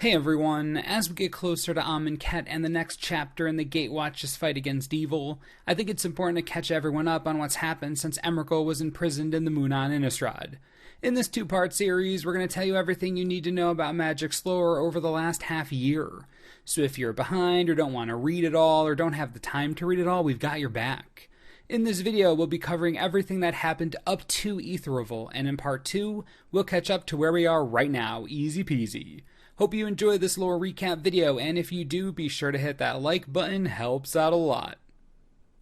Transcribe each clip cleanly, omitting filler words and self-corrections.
Hey everyone, as we get closer to Amonkhet and the next chapter in the Gatewatch's fight against evil, I think it's important to catch everyone up on what's happened since Emrakul was imprisoned in the Moon on Innistrad. In this two-part series, we're going to tell you everything you need to know about Magic's lore over the last half year. So if you're behind or don't want to read it all or don't have the time to read it all, we've got your back. In this video, we'll be covering everything that happened up to Aether Revolt, and in part 2, we'll catch up to where we are right now, easy peasy. Hope you enjoy this lore recap video, and if you do, be sure to hit that like button, helps out a lot.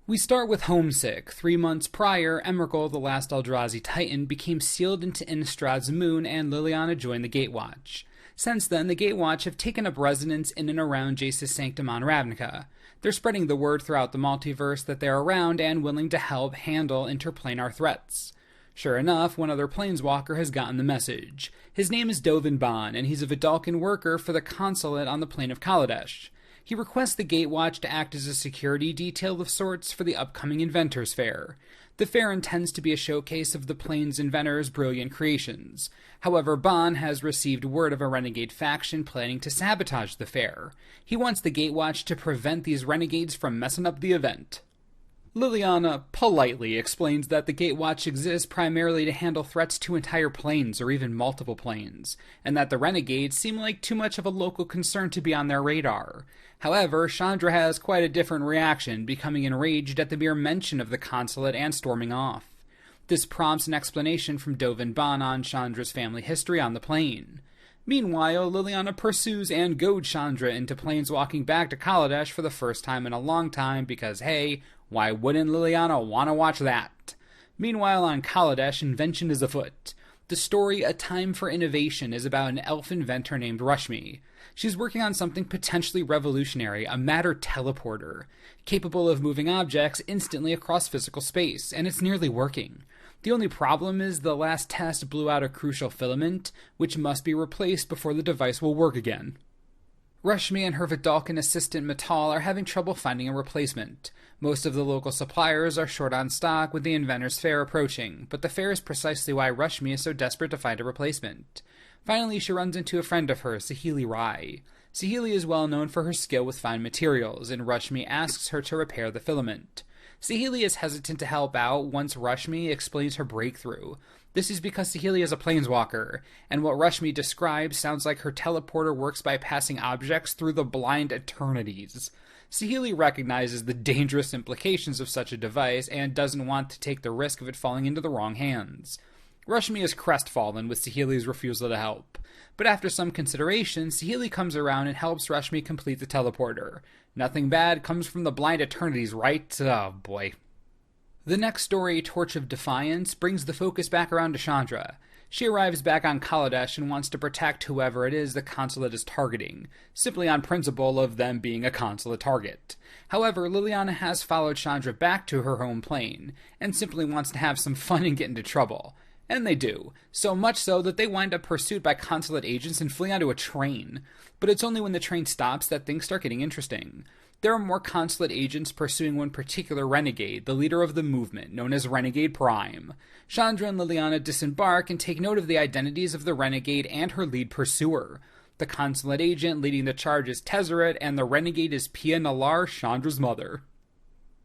We start with Homesick. 3 months prior, Emrakul, the last Eldrazi Titan, became sealed into Innistrad's moon, and Liliana joined the Gatewatch. Since then, the Gatewatch have taken up residence in and around Jace's sanctum on Ravnica. They're spreading the word throughout the multiverse that they're around and willing to help handle interplanar threats. Sure enough, one other planeswalker has gotten the message. His name is Dovin Baan, and he's a Vidalcan worker for the consulate on the plane of Kaladesh. He requests the Gatewatch to act as a security detail of sorts for the upcoming Inventors Fair. The fair intends to be a showcase of the plane's inventors' brilliant creations. However, Baan has received word of a renegade faction planning to sabotage the fair. He wants the Gatewatch to prevent these renegades from messing up the event. Liliana politely explains that the Gatewatch exists primarily to handle threats to entire planes or even multiple planes, and that the renegades seem like too much of a local concern to be on their radar. However, Chandra has quite a different reaction, becoming enraged at the mere mention of the consulate and storming off. This prompts an explanation from Dovin Baan on Chandra's family history on the plane. Meanwhile, Liliana pursues and goads Chandra into planeswalking back to Kaladesh for the first time in a long time because, hey, why wouldn't Liliana want to watch that? Meanwhile, on Kaladesh, invention is afoot. The story A Time for Innovation is about an elf inventor named Rashmi. She's working on something potentially revolutionary, a matter teleporter, capable of moving objects instantly across physical space, and it's nearly working. The only problem is the last test blew out a crucial filament, which must be replaced before the device will work again. Rashmi and her Vidalcan assistant Matal are having trouble finding a replacement. Most of the local suppliers are short on stock with the Inventors Fair approaching, but the fair is precisely why Rashmi is so desperate to find a replacement. Finally, she runs into a friend of hers, Saheeli Rai. Saheeli is well known for her skill with fine materials, and Rashmi asks her to repair the filament. Saheeli is hesitant to help out once Rashmi explains her breakthrough. This is because Saheeli is a planeswalker, and what Rashmi describes sounds like her teleporter works by passing objects through the blind eternities. Saheeli recognizes the dangerous implications of such a device and doesn't want to take the risk of it falling into the wrong hands. Rashmi is crestfallen with Saheeli's refusal to help, but after some consideration, Saheeli comes around and helps Rashmi complete the teleporter. Nothing bad comes from the blind eternities, right? Oh boy. The next story, Torch of Defiance, brings the focus back around to Chandra. She arrives back on Kaladesh and wants to protect whoever it is the consulate is targeting, simply on principle of them being a consulate target. However, Liliana has followed Chandra back to her home plane, and simply wants to have some fun and get into trouble. And they do, so much so that they wind up pursued by consulate agents and flee onto a train. But it's only when the train stops that things start getting interesting. There are more consulate agents pursuing one particular renegade, the leader of the movement, known as Renegade Prime. Chandra and Liliana disembark and take note of the identities of the renegade and her lead pursuer. The consulate agent leading the charge is Tezzeret, and the renegade is Pia Nalaar, Chandra's mother.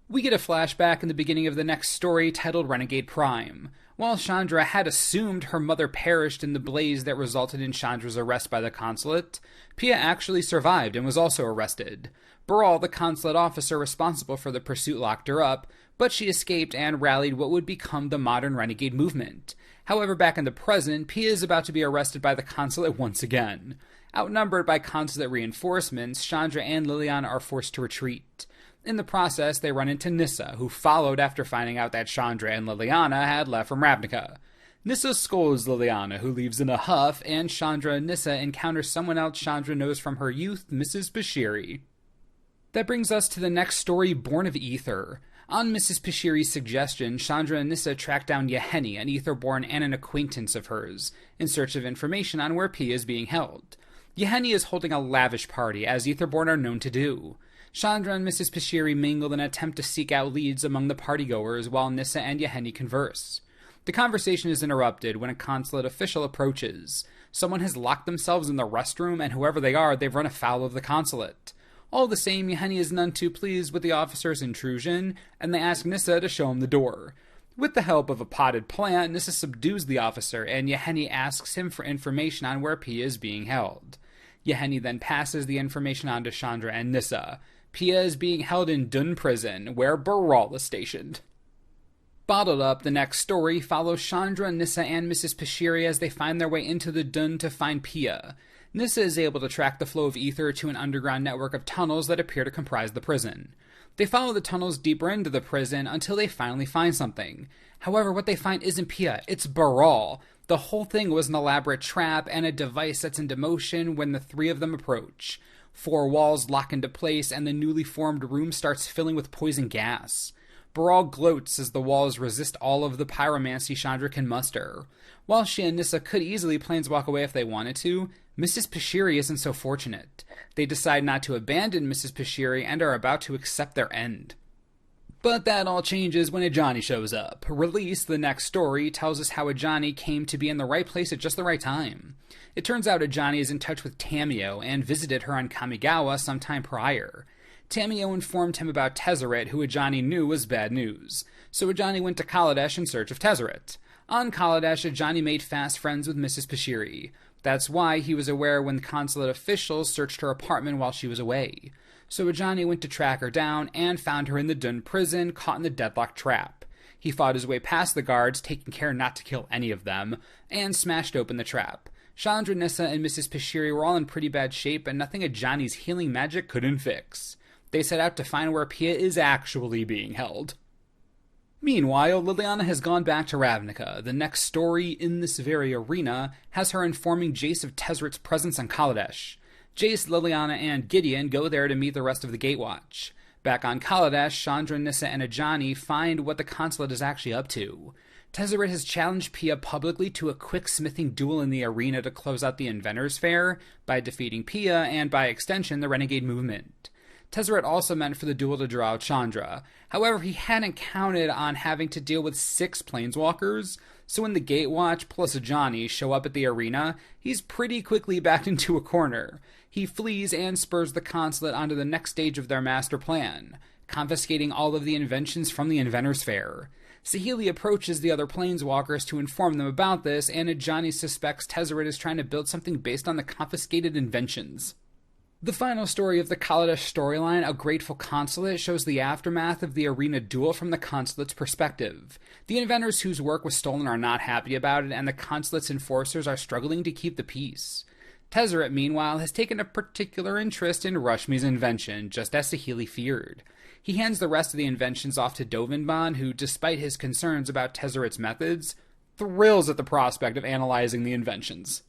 We get a flashback in the beginning of the next story titled Renegade Prime. While Chandra had assumed her mother perished in the blaze that resulted in Chandra's arrest by the consulate, Pia actually survived and was also arrested. Baral, the consulate officer responsible for the pursuit, locked her up, but she escaped and rallied what would become the modern renegade movement. However, back in the present, Pia is about to be arrested by the consulate once again. Outnumbered by consulate reinforcements, Chandra and Liliana are forced to retreat. In the process, they run into Nissa, who followed after finding out that Chandra and Liliana had left from Ravnica. Nissa scolds Liliana, who leaves in a huff, and Chandra and Nissa encounter someone else Chandra knows from her youth, Mrs. Bashiri. That brings us to the next story, Born of Aether. On Mrs. Bashiri's suggestion, Chandra and Nissa track down Yahenni, an Aetherborn and an acquaintance of hers, in search of information on where Pia is being held. Yahenni is holding a lavish party, as Aetherborn are known to do. Chandra and Mrs. Bashiri mingle in an attempt to seek out leads among the partygoers while Nissa and Yahenni converse. The conversation is interrupted when a consulate official approaches. Someone has locked themselves in the restroom, and whoever they are, they've run afoul of the consulate. All the same, Yeheni is none too pleased with the officer's intrusion, and they ask Nissa to show him the door. With the help of a potted plant, Nissa subdues the officer, and Yeheni asks him for information on where Pia is being held. Yeheni then passes the information on to Chandra and Nissa. Pia is being held in Dun Prison, where Baral is stationed. Bottled Up, the next story, follows Chandra, Nissa, and Mrs. Pashiri as they find their way into the Dun to find Pia. Nissa is able to track the flow of ether to an underground network of tunnels that appear to comprise the prison. They follow the tunnels deeper into the prison until they finally find something. However, what they find isn't Pia, it's Baral. The whole thing was an elaborate trap and a device sets into motion when the three of them approach. 4 walls lock into place and the newly formed room starts filling with poison gas. Baral gloats as the walls resist all of the pyromancy Chandra can muster. While she and Nissa could easily planeswalk away if they wanted to, Mrs. Pashiri isn't so fortunate. They decide not to abandon Mrs. Pashiri and are about to accept their end. But that all changes when Ajani shows up. Release, the next story, tells us how Ajani came to be in the right place at just the right time. It turns out Ajani is in touch with Tamio and visited her on Kamigawa sometime prior. Tamio informed him about Tezzeret, who Ajani knew was bad news. So Ajani went to Kaladesh in search of Tezzeret. On Kaladesh, Ajani made fast friends with Mrs. Pashiri. That's why he was aware when consulate officials searched her apartment while she was away. So Ajani went to track her down and found her in the Dun prison, caught in the deadlock trap. He fought his way past the guards, taking care not to kill any of them, and smashed open the trap. Chandra, Nissa, and Mrs. Pashiri were all in pretty bad shape, and nothing Ajani's healing magic couldn't fix. They set out to find where Pia is actually being held. Meanwhile, Liliana has gone back to Ravnica. The next story in this very arena has her informing Jace of Tezzeret's presence on Kaladesh. Jace, Liliana, and Gideon go there to meet the rest of the Gatewatch. Back on Kaladesh, Chandra, Nissa, and Ajani find what the consulate is actually up to. Tezzeret has challenged Pia publicly to a quick smithing duel in the arena to close out the Inventors' Fair by defeating Pia and, by extension, the Renegade movement. Tezzeret also meant for the duel to draw out Chandra. However, he hadn't counted on having to deal with 6 planeswalkers, so when the Gatewatch plus Ajani show up at the arena, he's pretty quickly backed into a corner. He flees and spurs the consulate onto the next stage of their master plan, confiscating all of the inventions from the Inventors' Fair. Saheeli approaches the other planeswalkers to inform them about this, and Ajani suspects Tezzeret is trying to build something based on the confiscated inventions. The final story of the Kaladesh storyline, A Grateful Consulate, shows the aftermath of the arena duel from the consulate's perspective. The inventors whose work was stolen are not happy about it, and the consulate's enforcers are struggling to keep the peace. Tezzeret, meanwhile, has taken a particular interest in Rashmi's invention, just as Saheeli feared. He hands the rest of the inventions off to Dovinban, who, despite his concerns about Tezzeret's methods, thrills at the prospect of analyzing the inventions.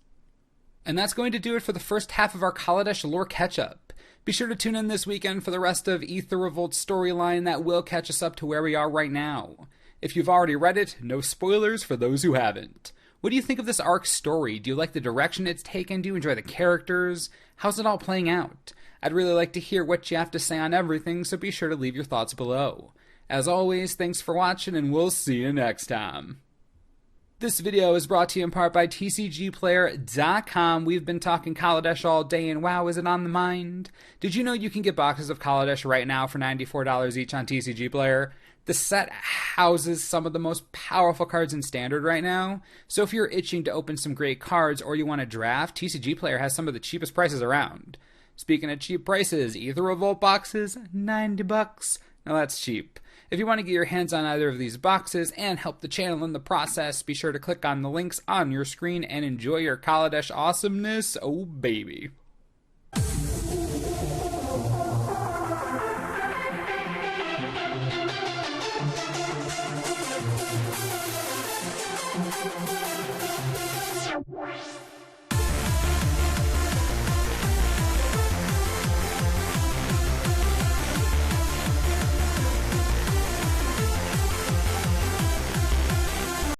And that's going to do it for the first half of our Kaladesh lore catch-up. Be sure to tune in this weekend for the rest of Aether Revolt's storyline that will catch us up to where we are right now. If you've already read it, no spoilers for those who haven't. What do you think of this arc's story? Do you like the direction it's taken? Do you enjoy the characters? How's it all playing out? I'd really like to hear what you have to say on everything, so be sure to leave your thoughts below. As always, thanks for watching, and we'll see you next time. This video is brought to you in part by TCGplayer.com. We've been talking Kaladesh all day, and wow, is it on the mind? Did you know you can get boxes of Kaladesh right now for $94 each on TCG Player? The set houses some of the most powerful cards in Standard right now, so if you're itching to open some great cards or you want to draft, TCG Player has some of the cheapest prices around. Speaking of cheap prices, Aether Revolt boxes, $90. Now that's cheap. If you want to get your hands on either of these boxes and help the channel in the process, be sure to click on the links on your screen and enjoy your Kaladesh awesomeness. Oh baby.